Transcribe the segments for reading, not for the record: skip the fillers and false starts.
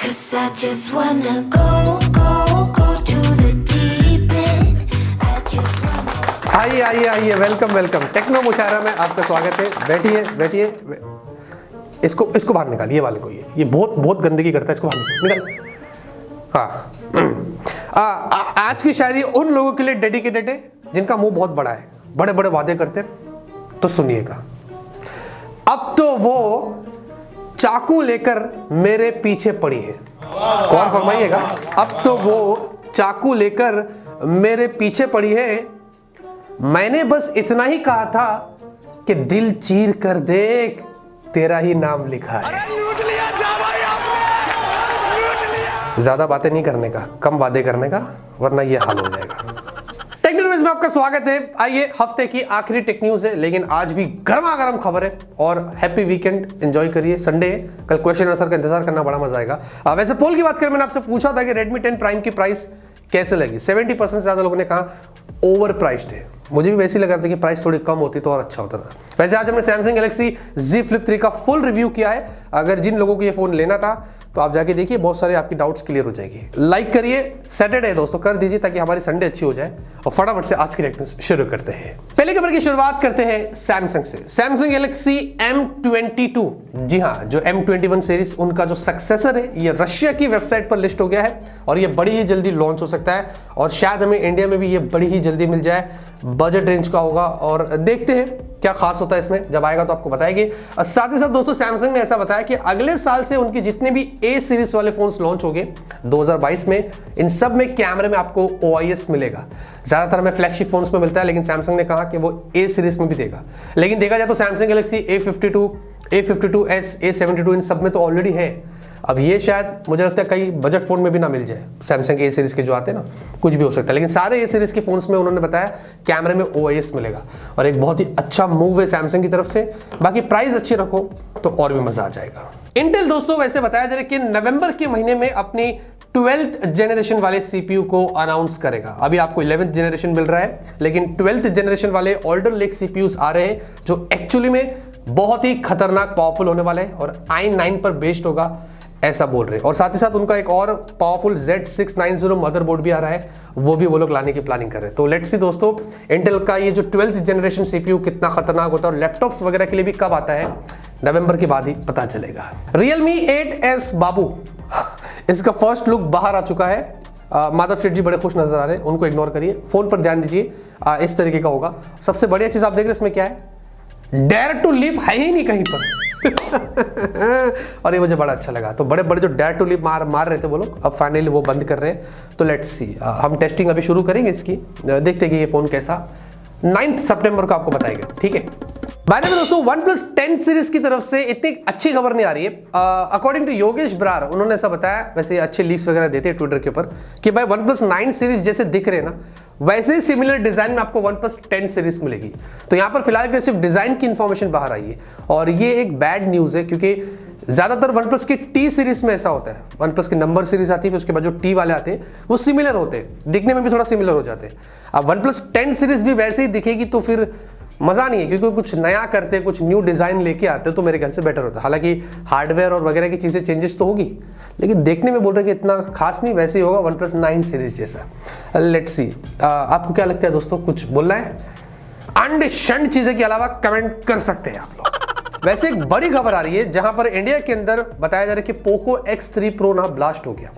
'Cause I just wanna go to the deep end. I just wanna. आइए welcome techno मुशायरा में आपका स्वागत है। बैठिए इसको बाहर निकाल, ये वाले को, ये बहुत गंदगी करता है, इसको बाहर निकाल। हाँ, आज की शायरी उन लोगों के लिए डेडिकेटेड है जिनका मुंह बहुत बड़ा है, बड़े बड़े वादे करते हैं। तो सुनिएगा। अब तो वो चाकू लेकर मेरे पीछे पड़ी है। कौन फरमाइएगा? अब तो वो चाकू लेकर मेरे पीछे पड़ी है। मैंने बस इतना ही कहा था कि दिल चीर कर देख, तेरा ही नाम लिखा है। ज्यादा बातें नहीं करने का, कम वादे करने का, वरना ये हाल हो जाएगा। टेक न्यूज में आपका स्वागत है। आइए, हफ्ते की आखिरी टेक न्यूज है, लेकिन आज भी गर्मा गर्म खबर है। और हैप्पी वीकेंड एंजॉय करिए। संडे है, कल क्वेश्चन आंसर का इंतजार करना बड़ा मजा आएगा। वैसे पोल की बात करें, मैंने आपसे पूछा था कि Redmi 10 Prime की प्राइस कैसे लगी। 70% से ज्यादा लोगों ने कहा ओवर प्राइस्ड है। मुझे भी वैसे ही लगा था कि प्राइस थोड़ी कम होती तो और अच्छा होता था। वैसे आज हमने Samsung Galaxy Z Flip 3 का फुल रिव्यू किया है। अगर जिन लोगों को ये फोन लेना था तो आप जाके देखिए, बहुत सारे आपकी डाउट्स क्लियर हो जाएगी। लाइक करिए, सैटरडे दोस्तों कर दीजिए ताकि हमारी संडे अच्छी हो जाए। और फटाफट से आज की टेक न्यूज़ शुरू करते हैं। पहले खबर की शुरुआत करते हैं सैमसंग से। Samsung Galaxy M22, जी हाँ, जो M21 सीरीज उनका जो सक्सेसर है, ये रशिया की वेबसाइट पर लिस्ट हो गया है और ये बड़ी ही जल्दी लॉन्च हो सकता है। और शायद हमें इंडिया में भी ये बड़ी ही जल्दी मिल जाए। बजट रेंज का होगा और देखते हैं क्या खास होता है इसमें। जब आएगा तो आपको बताएंगे। साथ ही साथ दोस्तों, सैमसंग ने ऐसा बताया कि अगले साल से उनके जितने भी ए सीरीज वाले फोन्स लॉन्च होंगे 2022 में, इन सब में कैमरे में आपको OIS मिलेगा। ज्यादातर हमें फ्लैगशिप फोन्स में मिलता है, लेकिन सैमसंग ने कहा कि वो ए सीरीज में भी देगा। लेकिन देखा जाए तो Samsung Galaxy A52, A52s, A72 इन सब में तो ऑलरेडी है। अब ये शायद मुझे लगता है कई बजट फोन में भी ना मिल जाए। सैमसंग के ए सीरीज के जो आते हैं ना, कुछ भी हो सकता है। लेकिन सारे ए सीरीज के फोन्स में उन्होंने बताया कैमरे में OIS मिलेगा और एक बहुत ही अच्छा मूव है सैमसंग की तरफ से। बाकी प्राइस अच्छी रखो तो और भी मजा आ जाएगा। इंटेल दोस्तों वैसे बताया जा रहा है कि नवंबर के महीने में अपनी 12th जनरेशन वाले CPU को अनाउंस करेगा। अभी आपको 11th जनरेशन मिल रहा है, लेकिन 12th जनरेशन वाले ऑल्डर लेक CPUs आ रहे हैं जो एक्चुअली में बहुत ही खतरनाक पावरफुल होने वाले हैं और i9 पर बेस्ड होगा, ऐसा बोल रहे हैं। और साथ ही साथ उनका एक और पावरफुल Z690 मदरबोर्ड भी आ रहा है, वो भी वो लोग लाने की प्लानिंग कर रहे हैं। तो लेट्स सी दोस्तों, इंटेल का ये जो 12th जनरेशन CPU कितना खतरनाक होता है और लैपटॉप्स वगैरह के लिए भी कब आता है, नवंबर के बाद ही पता चलेगा। Realme 8S बाबू, इसका फर्स्ट लुक बाहर आ चुका है। माधव सेठ जी बड़े खुश नजर आ रहे हैं, उनको इग्नोर करिए, फोन पर ध्यान दीजिए। इस तरीके का होगा। सबसे बढ़िया चीज आप देख रहे हैं इसमें क्या है, डेयर टू लिप है ही नहीं कहीं पर। और ये मुझे बड़ा अच्छा लगा। तो बड़े बड़े जो डेयर टू लिप मार रहे थे वो लोग, अब फाइनली वो बंद कर रहे हैं। तो लेट्स सी, हम टेस्टिंग अभी शुरू करेंगे इसकी, देखते हैं कि ये फोन कैसा 9 सितंबर को आपको बताएगा। ठीक है। बाय द वे दोस्तों, OnePlus 10 सीरीज की तरफ से इतनी अच्छी खबर नहीं आ रही है। अकॉर्डिंग टू योगेश ब्रार, उन्होंने ऐसा बताया, वैसे अच्छे लीक्स वगैरह देते हैं ट्विटर के ऊपर, कि भाई OnePlus 9 सीरीज जैसे दिख रहे हैं ना, वैसे ही सिमिलर डिजाइन में आपको OnePlus 10 सीरीज मिलेगी। तो यहाँ पर फिलहाल के सिर्फ डिजाइन की इंफॉर्मेशन बाहर आई है और ये एक बैड न्यूज है, क्योंकि ज्यादातर OnePlus की T सीरीज में ऐसा होता है। OnePlus की नंबर सीरीज आती है, फिर उसके बाद जो T वाले आते हैं वो सिमिलर होते हैं, दिखने में भी थोड़ा सिमिलर हो जाते हैं। अब OnePlus 10 सीरीज भी वैसे ही दिखेगी तो फिर मजा नहीं है, क्योंकि कुछ नया करते, कुछ न्यू डिजाइन लेके आते तो मेरे ख्याल से बेटर होता। हालांकि हार्डवेयर और वगैरह की चीजें चेंजेस तो होगी, लेकिन देखने में बोल रहे कि इतना खास नहीं, वैसे ही होगा OnePlus 9 सीरीज जैसा। लेट्स सी, आपको क्या लगता है दोस्तों, कुछ बोलना है? अंड शंड चीजें के अलावा कमेंट कर सकते हैं आप लोग। वैसे एक बड़ी खबर आ रही है जहां पर इंडिया के अंदर बताया जा रहा है कि Poco X3 Pro ना ब्लास्ट हो गया।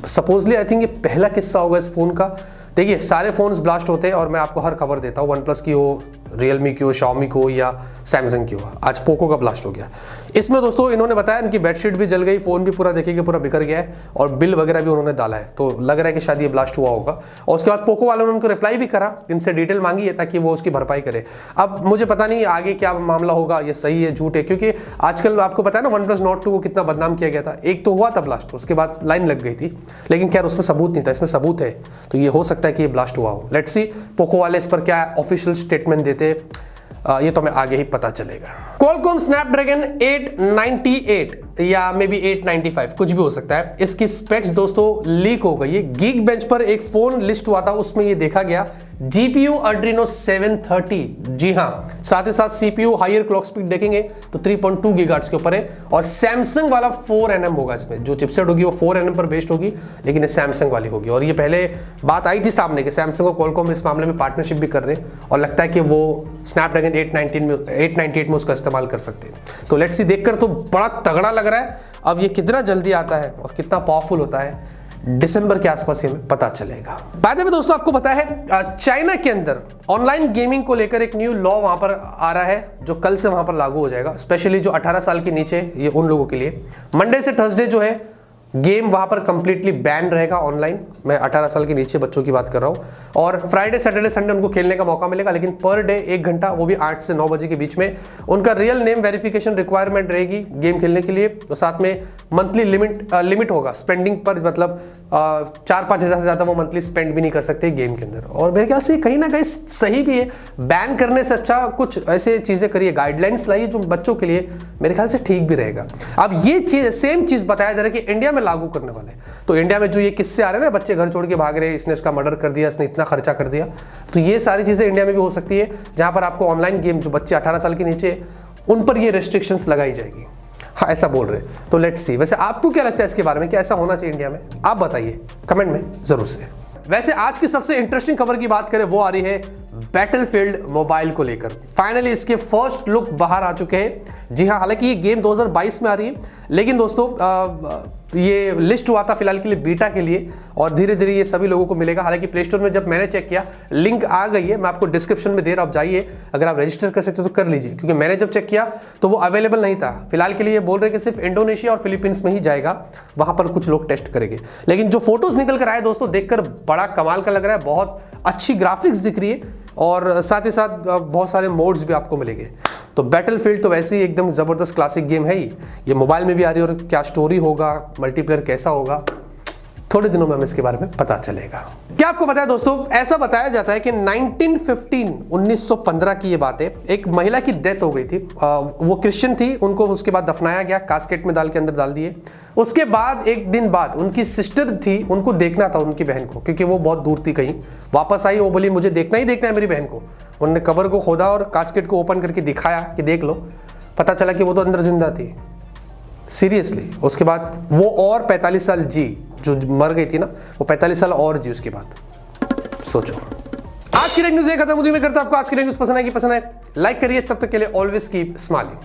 सपोजली आई थिंक ये पहला किस्सा होगा इस फोन का। देखिए, सारे फोन्स ब्लास्ट होते हैं और मैं आपको हर खबर देता हूँ, OnePlus की हो, Realme की हो, Xiaomi को या Samsung की हो। आज Poco का ब्लास्ट हो गया। इसमें दोस्तों इन्होंने बताया इनकी बेडशीट भी जल गई, फोन भी पूरा देखिए पूरा बिखर गया है और बिल वगैरह भी उन्होंने डाला है। तो लग रहा है कि शायद ये ब्लास्ट हुआ होगा। और उसके बाद Poco वालों ने उनको रिप्लाई भी करा, इनसे डिटेल मांगी है ताकि वो उसकी भरपाई करे। अब मुझे पता नहीं आगे क्या मामला होगा, ये सही है झूठ है, क्योंकि आजकल आपको पता है ना OnePlus Nord 2 को कितना बदनाम किया गया था। एक तो हुआ था ब्लास्ट, उसके बाद लाइन लग गई थी, लेकिन खैर उसमें सबूत नहीं था, इसमें सबूत है। तो ये हो सकता है कि ये ब्लास्ट हुआ हो। लेट्स सी Poco वाले इस पर क्या ऑफिशियल स्टेटमेंट देते, ये तो हमें आगे ही पता चलेगा। Qualcomm Snapdragon 898 या मे बी 895, कुछ भी हो सकता है। इसकी स्पेक्स दोस्तों लीक हो गई है। गीक बेंच पर एक फोन लिस्ट हुआ था, उसमें ये देखा गया GPU Adreno 730, जी हाँ, साथ ही साथ CPU हायर क्लॉक स्पीड देखेंगे तो 3.2 गीगाहर्ट्ज के ऊपर है और सैमसंग वाला 4nm होगा। इसमें जो चिपसेट होगी वो 4nm पर बेस्ड होगी, लेकिन ये सैमसंग वाली होगी। और ये पहले बात आई थी सामने कि सैमसंग और क्वालकॉम इस मामले में पार्टनरशिप भी कर रहे हैं और लगता है कि वो स्नैपड्रैगन 898 में उसका इस्तेमाल कर सकते हैं। तो लेट्स सी, देखकर तो बड़ा तगड़ा लग रहा है। अब ये कितना जल्दी आता है और कितना पावरफुल होता है, दिसंबर के आसपास हमें पता चलेगा। बाद में दोस्तों आपको पता है चाइना के अंदर ऑनलाइन गेमिंग को लेकर एक न्यू लॉ वहां पर आ रहा है जो कल से वहां पर लागू हो जाएगा, स्पेशली जो 18 साल के नीचे, ये उन लोगों के लिए मंडे से थर्सडे जो है गेम वहां पर कंप्लीटली बैन रहेगा ऑनलाइन। मैं 18 साल के नीचे बच्चों की बात कर रहा हूं। और फ्राइडे सैटरडे संडे उनको खेलने का मौका मिलेगा, लेकिन पर डे 1 घंटा, वो भी 8 से 9 बजे के बीच में उनका रियल नेम वेरिफिकेशन रिक्वायरमेंट रहेगी गेम खेलने के लिए। तो साथ में मंथली लिमिट होगा स्पेंडिंग पर, मतलब 4-5 हज़ार से ज़्यादा वो मंथली स्पेंड भी नहीं कर सकते गेम के अंदर। और मेरे ख्याल से कहीं ना कहीं सही भी है। बैन करने से अच्छा कुछ ऐसे चीज़ें करिए, गाइडलाइंस लाइए जो बच्चों के लिए मेरे ख्याल से ठीक भी रहेगा। अब ये चीज़ सेम चीज़ बताया जा रहा है कि इंडिया में लागू करने वाले। तो इंडिया में जो ये किस्से आ रहे हैं ना, बच्चे घर छोड़ के भाग रहे हैं, इसने उसका मर्डर कर दिया, इसने इतना खर्चा कर दिया, तो ये सारी चीज़ें इंडिया में भी हो सकती है, जहां पर आपको ऑनलाइन गेम जो बच्चे 18 साल के नीचे उन पर ये रेस्ट्रिक्शंस लगाई जाएगी। हाँ, ऐसा बोल रहे हैं। तो लेट्स सी, वैसे आपको क्या लगता है इसके बारे में, क्या ऐसा होना चाहिए इंडिया में? आप बताइए कमेंट में जरूर से। वैसे आज की सबसे इंटरेस्टिंग खबर की बात करें, वो आ रही है बैटलफील्ड मोबाइल को लेकर। फाइनली इसके फर्स्ट लुक बाहर आ चुके हैं। जी हाँ, हालांकि ये गेम 2022 में आ रही है, लेकिन दोस्तों ये लिस्ट हुआ था फिलहाल के लिए बीटा के लिए, और धीरे धीरे ये सभी लोगों को मिलेगा। हालांकि प्ले स्टोर में जब मैंने चेक किया, लिंक आ गई है, मैं आपको डिस्क्रिप्शन में दे रहा हूं, आप जाइए, अगर आप रजिस्टर कर सकते हो तो कर लीजिए, क्योंकि मैंने जब चेक किया तो वो अवेलेबल नहीं था। फिलहाल के लिए ये बोल रहे कि सिर्फ इंडोनेशिया और फिलीपींस में ही जाएगा, वहां पर कुछ लोग टेस्ट करेंगे। लेकिन जो फोटोज निकल कर आए दोस्तों, देखकर बड़ा कमाल का लग रहा है, बहुत अच्छी ग्राफिक्स दिख रही है और साथ ही साथ बहुत सारे मोड्स भी आपको मिलेंगे। तो बैटलफील्ड तो वैसे ही एकदम ज़बरदस्त क्लासिक गेम है ही, ये मोबाइल में भी आ रही है, और क्या स्टोरी होगा, मल्टीप्लेयर कैसा होगा, थोड़े दिनों में हमें इसके बारे में पता चलेगा। क्या आपको पता है दोस्तों, ऐसा बताया जाता है कि 1915 की ये बात है, एक महिला की डेथ हो गई थी। वो क्रिश्चियन थी, उनको उसके बाद दफनाया गया, कास्केट में डाल के अंदर डाल दिए। उसके बाद एक दिन बाद उनकी सिस्टर थी, उनको देखना था उनकी बहन को, क्योंकि वो बहुत दूर थी कहीं, वापस आई, वो बोली मुझे देखना ही देखना है मेरी बहन को। उन्होंने कबर को खोदा और कास्केट को ओपन करके दिखाया कि देख लो, पता चला कि वो तो अंदर जिंदा थी, सीरियसली। उसके बाद वो और 45 साल जी, जो मर गई थी ना, वो 45 साल और जी उसके बाद। सोचो। आज की न्यूज़ ये खत्म। उम्मीद करता हूं आपको आज की न्यूज़ पसंद आएगी। लाइक करिए, तब तक के लिए ऑलवेज कीप स्माइलिंग।